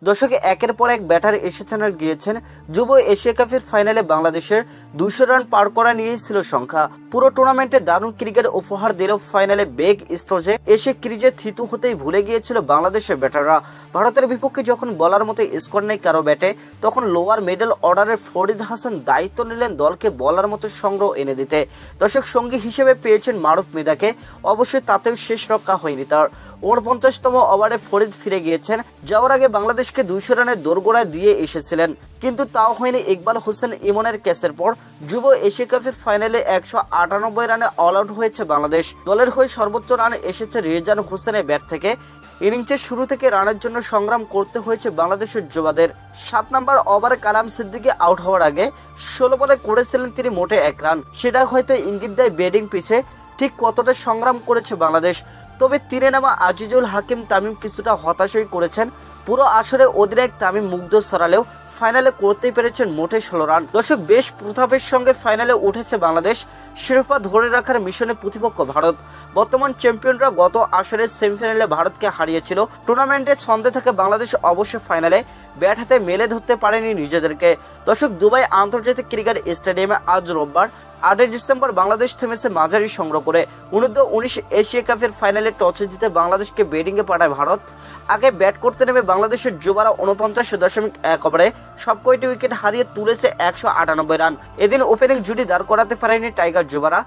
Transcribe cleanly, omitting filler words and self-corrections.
দর্শক একের পর এক ব্যাটার এসেছেন আর গিয়েছেন। যুব এশিয়া কাপের ফাইনালে বাংলাদেশের 200 রান পার করা নিয়েই ছিল সংখ্যা। পুরো টুর্নামেন্টে দারুণ ক্রিকেট উপহার দিল ফাইনালে বেগ স্টোজে এসে ক্রিজে থিতু হতেই ভুলে গিয়েছিল বাংলাদেশের ব্যাটাররা। ভারতের বিপক্ষে যখন বলার মতো স্কোর নেই কারো ব্যাটে, তখন লোয়ার মিডল অর্ডারের ফরিদ হাসান দায়িত্ব নিলেন দলকে বলার মতো সংগ্রহ এনে দিতে। দর্শক সঙ্গী হিসেবে পেয়েছেন মারুফ মিদাকে, অবশ্যই তাতেও শেষ রক্ষা হয়নি তার। 49তম ওভারে ফরিদ ফিরে গিয়েছেন, যাওয়ার আগে বাংলাদেশকে 200 রানের দোরগোড়ায় দিয়ে এসেছিলেন, কিন্তু তাও হয়নি ইকবাল হোসেন ইমনের ক্যাচের পর। যুব এশিয়া কাপের ফাইনালে 198 রানে অল আউট হয়েছে বাংলাদেশ। দলের হয়ে সর্বোচ্চ রান এসেছে রেজান হোসেনের ব্যাট থেকে। ইনিংসের শুরু থেকে রানের জন্য সংগ্রাম করতে হয়েছে বাংলাদেশের যুবাদের। 7 নম্বর ওভারে কালাম সিদ্দিকী আউট হওয়ার আগে 16 বলে করেছিলেন তিনি মোটে 1 রান। সেটা হয়তো ইঙ্গিত দেয় ব্যাটিং পিছে ঠিক কতটা সংগ্রাম করেছে বাংলাদেশ। তবে তীরে নামা আজিজুল হাকিম তামিম কিছুটা হতাশই করেছেন। পুরো আসরে অধিনায়ক তামিম মুগ্ধ সরালেও ফাইনালে করতেই পেরেছেন মোটে 16 রান। দর্শক বেশ প্রতাপের সঙ্গে ফাইনালে উঠেছে বাংলাদেশ। শিরোপা ধরে রাখার মিশনে প্রতিপক্ষ ভারত। বর্তমান চ্যাম্পিয়নরা গত আসরের সেমিফাইনালে ভারতকে হারিয়েছিল। টুর্নামেন্টের ছন্দে থাকে বাংলাদেশ অবশ্য ফাইনালে ব্যাট হাতে মেলে ধরতে পারেনি নিজেদেরকে। দর্শক দুবাই আন্তর্জাতিক ক্রিকেট স্টেডিয়ামে আজ রোববার 8 ডিসেম্বর বাংলাদেশ থেমেছে মাঝারি সংগ্রহ করে। 19 এশিয়া কাপের ফাইনালে টসে জিতে বাংলাদেশকে ব্যাটিংয়ে পাঠায় ভারত। আগে ব্যাট করতে নেমে বাংলাদেশের যুবারা 49.1 ওভারে সবকয়টি উইকেট হারিয়ে তুলেছে 198 রান। এদিন ওপেনিং জুটি দাঁড় করাতে পারেনি টাইগার যুবারা।